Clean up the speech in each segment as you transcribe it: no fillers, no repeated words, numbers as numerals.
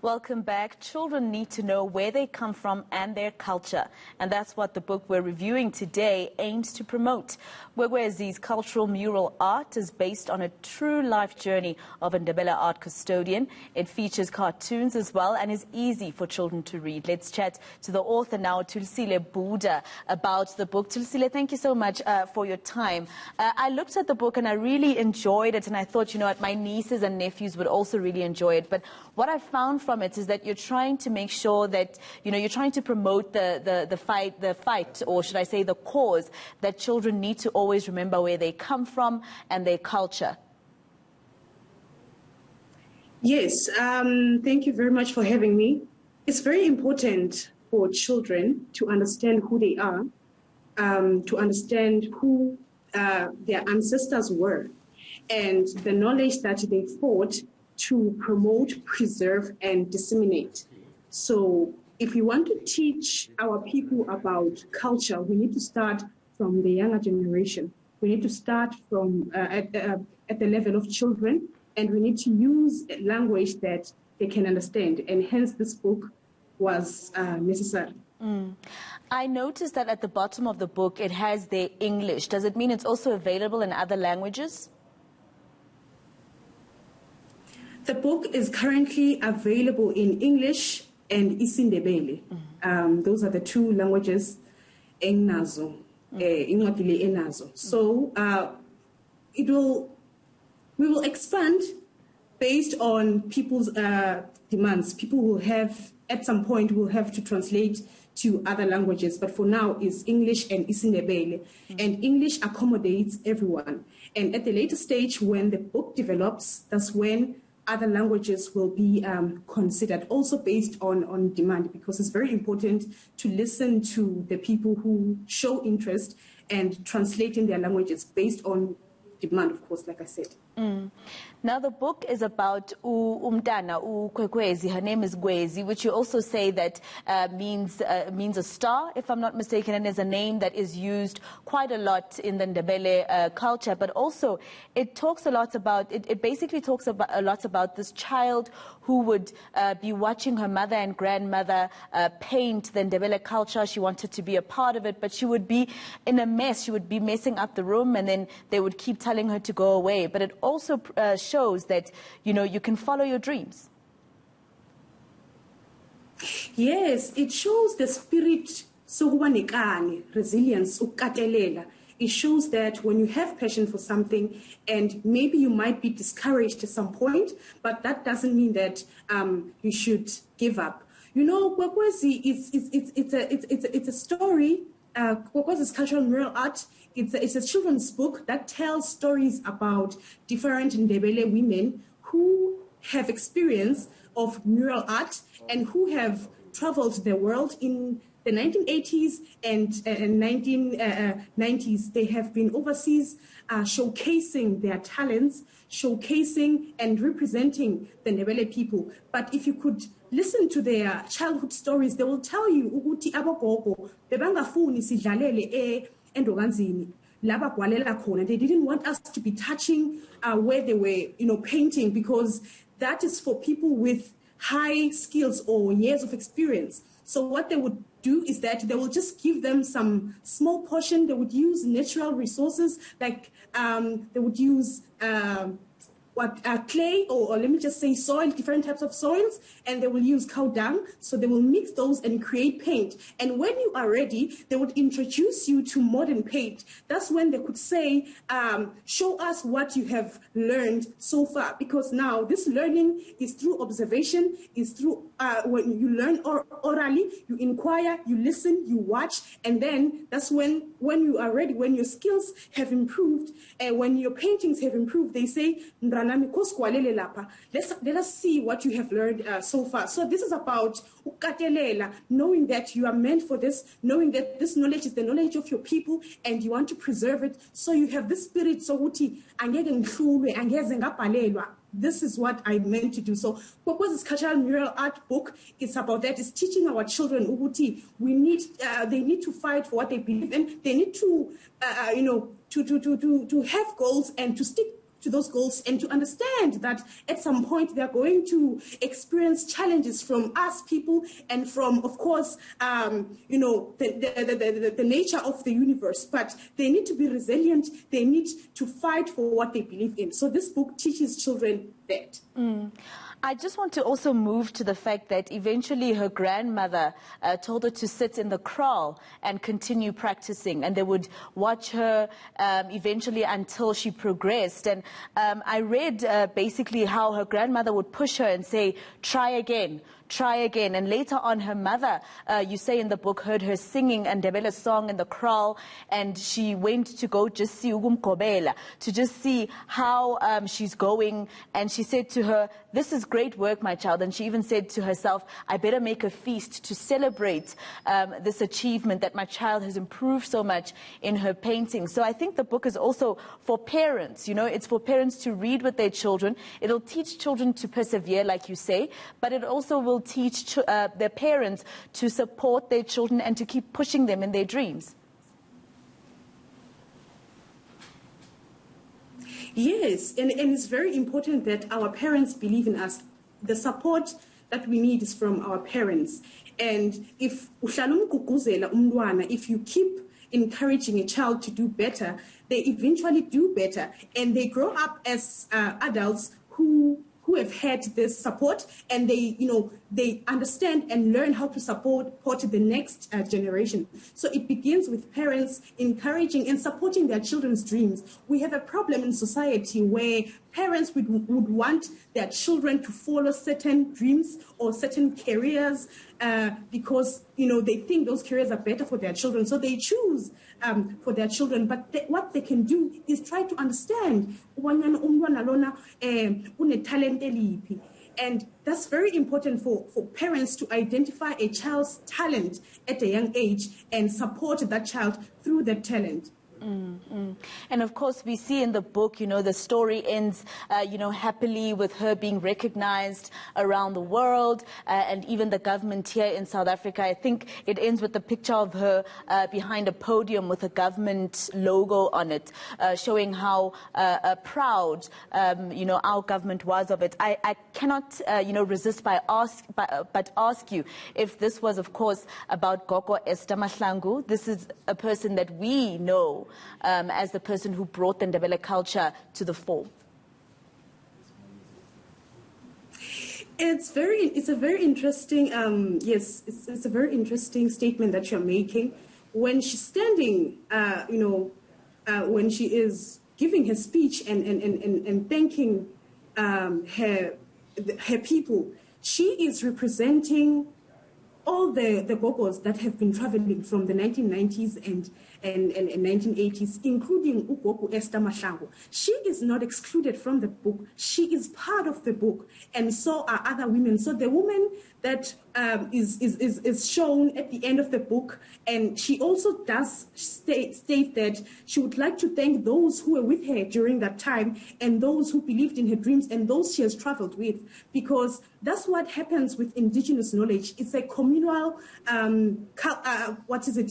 Welcome back. Children need to know where they come from and their culture. And that's what the book we're reviewing today aims to promote. Kwekwezi's cultural mural art is based on a true life journey of Ndebele Arts Custodian. It features cartoons as well and is easy for children to read. Let's chat to the author now, Thulisile Bhuda, about the book. Thulisile, thank you so much for your time. I looked at the book and I really enjoyed it, and I thought, you know what, my nieces and nephews would also really enjoy it. But what I found from it is that you're trying to make sure that, you know, you're trying to promote the fight, or should I say the cause, that children need to always remember where they come from and their culture. Yes, thank you very much for having me. It's very important for children to understand who they are, to understand who their ancestors were, and the knowledge that they fought to promote, preserve, and disseminate. So if we want to teach our people about culture, we need to start from the younger generation. We need to start from at the level of children, and we need to use language that they can understand, and hence this book was necessary. I noticed that at the bottom of the book it has the English. Does it mean it's also available in other languages? The book is currently available in English and isiNdebele. Those are the two languages enginazo, incwadi enazo. So we will expand based on people's demands. People will have, at some point, will have to translate to other languages, but for now is English and isiNdebele. And English accommodates everyone. And at the later stage, when the book develops, that's when other languages will be considered, also based on demand, because it's very important to listen to the people who show interest and translating their languages based on demand, of course, like I said. Now, the book is about umtana, Kwekwezi. Her name is Kwezi, which you also say that means a star, if I'm not mistaken, and is a name that is used quite a lot in the Ndebele culture. But also, it talks a lot about, it basically talks about a lot about this child who would be watching her mother and grandmother paint the Ndebele culture. She wanted to be a part of it, but she would be in a mess. She would be messing up the room, and then they would keep telling her to go away. But it also shows that, you know, you can follow your dreams. Yes, it shows the spirit, resilience, ukatelela. It shows that when you have passion for something, and maybe you might be discouraged at some point, but that doesn't mean that you should give up. You know, Kwekwezi, it's a story. Kwekwezi's cultural mural art. It's a children's book that tells stories about different Ndebele women who have experience of mural art and who have traveled the world in the 1980s and 1990s. They have been overseas showcasing their talents, showcasing and representing the Ndebele people. But if you could listen to their childhood stories, they will tell you ukuthi abogogo bebangafuni sidlalele endokanzini laba gwalela khona. They didn't want us to be touching where they were, you know, painting, because that is for people with high skills or years of experience. So what they would do is that they will just give them some small portion. They would use natural resources, like they would use clay, or let me just say soil, different types of soils, and they will use cow dung. So they will mix those and create paint. And when you are ready, they would introduce you to modern paint. That's when they could say, show us what you have learned so far. Because now this learning is through observation, is through when you learn orally, you inquire, you listen, you watch, and then that's when you are ready, when your skills have improved, and when your paintings have improved, they say, let us see what you have learned so far. So this is about ukatelela, knowing that you are meant for this, knowing that this knowledge is the knowledge of your people, and you want to preserve it. So you have this spirit, so uti angeke ngihlulwe, angeze ngabhalelwa. This is what I meant to do. So Kwekwezi cultural mural art book, it's about that. It's teaching our children uguti they need to fight for what they believe in. They need to to have goals and to stick to those goals and to understand that at some point they're going to experience challenges from us people and from, of course, the nature of the universe. But they need to be resilient. They need to fight for what they believe in. So this book teaches children that. I just want to also move to the fact that eventually her grandmother told her to sit in the kraal and continue practicing, and they would watch her eventually until she progressed. And I read basically how her grandmother would push her and say, try again. And later on, her mother, you say in the book, heard her singing a Ndebele song in the kraal, and she went to go just see Ugumkobela, to just see how she's going. And she said to her, this is great work, my child. And she even said to herself, I better make a feast to celebrate this achievement that my child has improved so much in her painting. So I think the book is also for parents. You know, it's for parents to read with their children. It'll teach children to persevere, like you say, but it also will teach their parents to support their children and to keep pushing them in their dreams. Yes, and it's very important that our parents believe in us. The support that we need is from our parents. And if you keep encouraging a child to do better, they eventually do better. And they grow up as adults who have had this support, and they understand and learn how to support the next generation. So it begins with parents encouraging and supporting their children's dreams. We have a problem in society where parents would want their children to follow certain dreams or certain careers because they think those careers are better for their children. So they choose for their children. But what they can do is try to understand and that's very important for parents to identify a child's talent at a young age and support that child through that talent. And of course, we see in the book, the story ends, happily with her being recognized around the world and even the government here in South Africa. I think it ends with a picture of her behind a podium with a government logo on it, showing how proud, our government was of it. I cannot, resist but ask you if this was, of course, about Gogo Esther Mahlangu. This is a person that we know as the person who brought the Ndebele culture to the fore. It's a very interesting, it's a very interesting statement that you're making. When she's standing, when she is giving her speech and thanking her people, she is representing all the Gogos that have been traveling from the 1990s and 1980s, including Ugogo Esther Mahlangu. She is not excluded from the book. She is part of the book, and so are other women. So the woman that is shown at the end of the book, and she also does state that she would like to thank those who were with her during that time and those who believed in her dreams and those she has traveled with, because that's what happens with indigenous knowledge. It's a communal,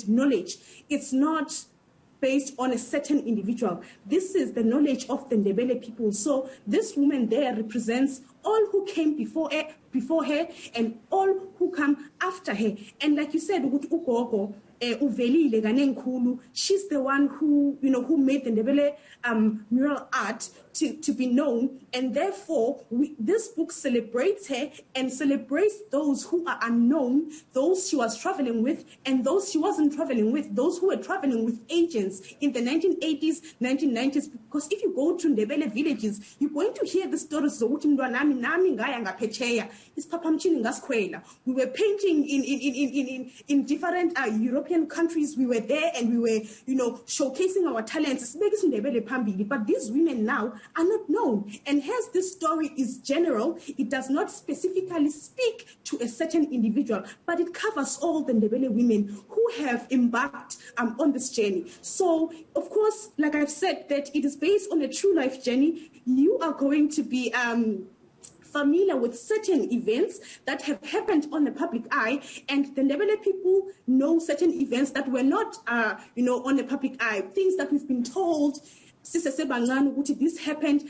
knowledge. It's not based on a certain individual. This is the knowledge of the Ndebele people. So this woman there represents all who came before her and all who come after her. And like you said, Ugogo, uvelile kanenkulu, she's the one who made the Ndebele mural art to be known, and therefore this book celebrates her and celebrates those who are unknown, those she was traveling with and those she wasn't traveling with, those who were traveling with agents in the 1980s, 1990s. Because if you go to Ndebele villages, you're going to hear the stories of nami ngaya ngaphetsheya isiphaphamtshini ngasikhwela. We were painting in different European countries. We were there and we were showcasing our talents. But these women now are not known. And hence this story is general. It does not specifically speak to a certain individual, but it covers all the Ndebele women who have embarked on this journey. So, of course, like I've said, that it is based on a true life journey. You are going to be familiar with certain events that have happened on the public eye, and the Ndebele people know certain events that were not, on the public eye, things that we've been told this happened,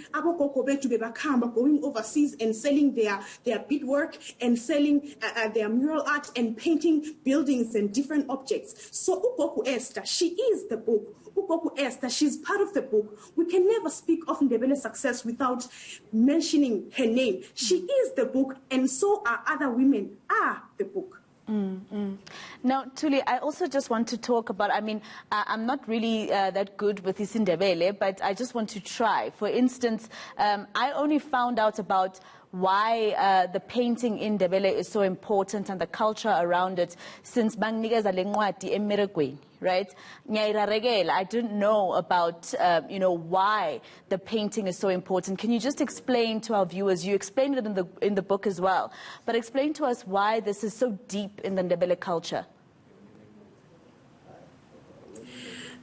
going overseas and selling their beadwork and selling their mural art and painting buildings and different objects. So Ugogo Esther, she is the book. Ugogo Esther, she's part of the book. We can never speak of Ndebele's success without mentioning her name. She is the book, and so are other women are the book. Now, Thuli, I also just want to talk about, I'm not really that good with this Ndebele, but I just want to try. For instance, I only found out about why the painting in Ndebele is so important and the culture around it since Bangnikeza Lengwati Emerekweni, right? I didn't know about, why the painting is so important. Can you just explain to our viewers, you explained it in the book as well, but explain to us why this is so deep in the Ndebele culture.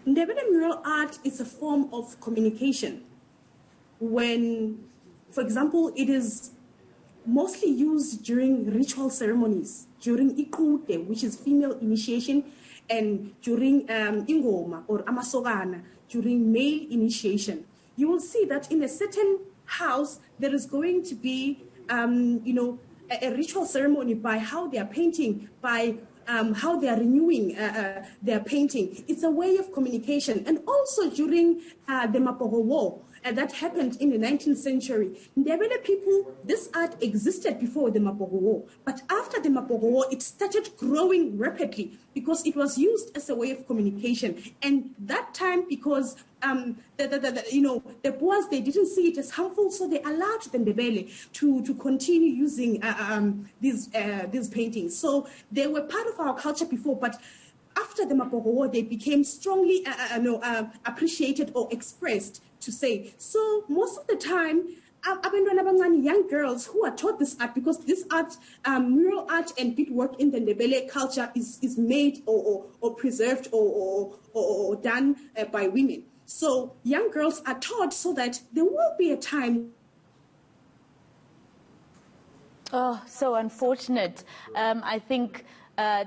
Ndebele mural art is a form of communication. When, for example, it is mostly used during ritual ceremonies, during Ikude, which is female initiation, and during Ingoma or Amasogana, during male initiation. You will see that in a certain house, there is going to be, a ritual ceremony by how they are painting, by how they are renewing their painting. It's a way of communication. And also during the Mapogo War, that happened in the 19th century. Ndebele people, this art existed before the Mapogo War, but after the Mapogo War, it started growing rapidly because it was used as a way of communication. And that time, because the Boers, they didn't see it as harmful, so they allowed the Ndebele to continue using these paintings. So they were part of our culture before, but after the Mapogo War, they became strongly appreciated or expressed, to say. So most of the time, young girls who are taught this art, because this art, mural art and beadwork in the Ndebele culture is made or preserved or done by women. So young girls are taught so that there will be a time. Oh, so unfortunate. I think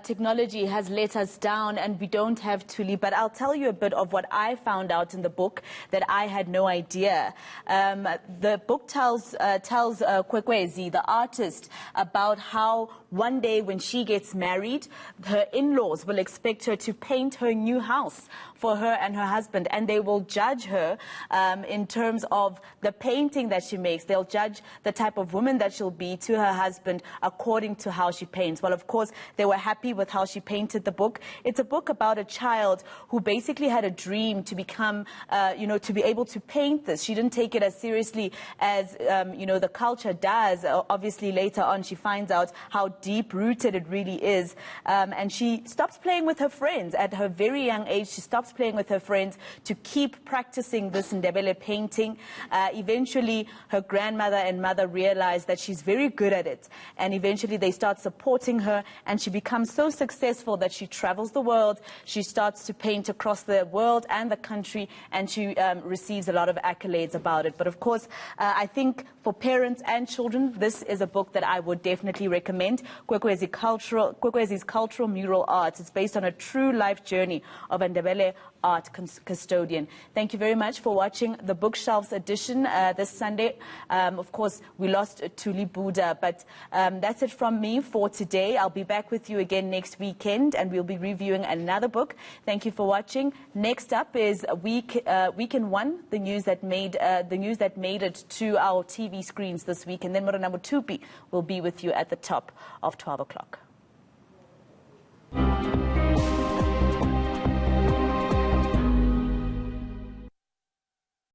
technology has let us down and we don't have Thuli, but I'll tell you a bit of what I found out in the book that I had no idea. The book tells Kwekwezi, the artist, about how one day when she gets married, her in-laws will expect her to paint her new house for her and her husband, and they will judge her in terms of the painting that she makes. They'll judge the type of woman that she'll be to her husband according to how she paints. Well, of course, they were happy with how she painted the book. It's a book about a child who basically had a dream to become, to be able to paint this. She didn't take it as seriously as, the culture does. Obviously, later on, she finds out how deep-rooted it really is. And she stops playing with her friends. At her very young age, she stops playing with her friends to keep practicing this Ndebele painting. Eventually, her grandmother and mother realize that she's very good at it. And eventually, they start supporting her, and she becomes so successful that she travels the world. She starts to paint across the world and the country, and she receives a lot of accolades about it. But of course, I think for parents and children, this is a book that I would definitely recommend. Kwekwesi's Cultural Mural Art. It's based on a true life journey of Ndebele Arts Custodian. Thank you very much for watching the Bookshelves edition this Sunday. Of course, we lost Thulisile Bhuda, but that's it from me for today. I'll be back with you again next weekend, and we'll be reviewing another book. Thank you for watching. Next up is Weekend 1, the news that made it to our TV screens this week, and then Mural Tupi will be with you at the top of 12 o'clock.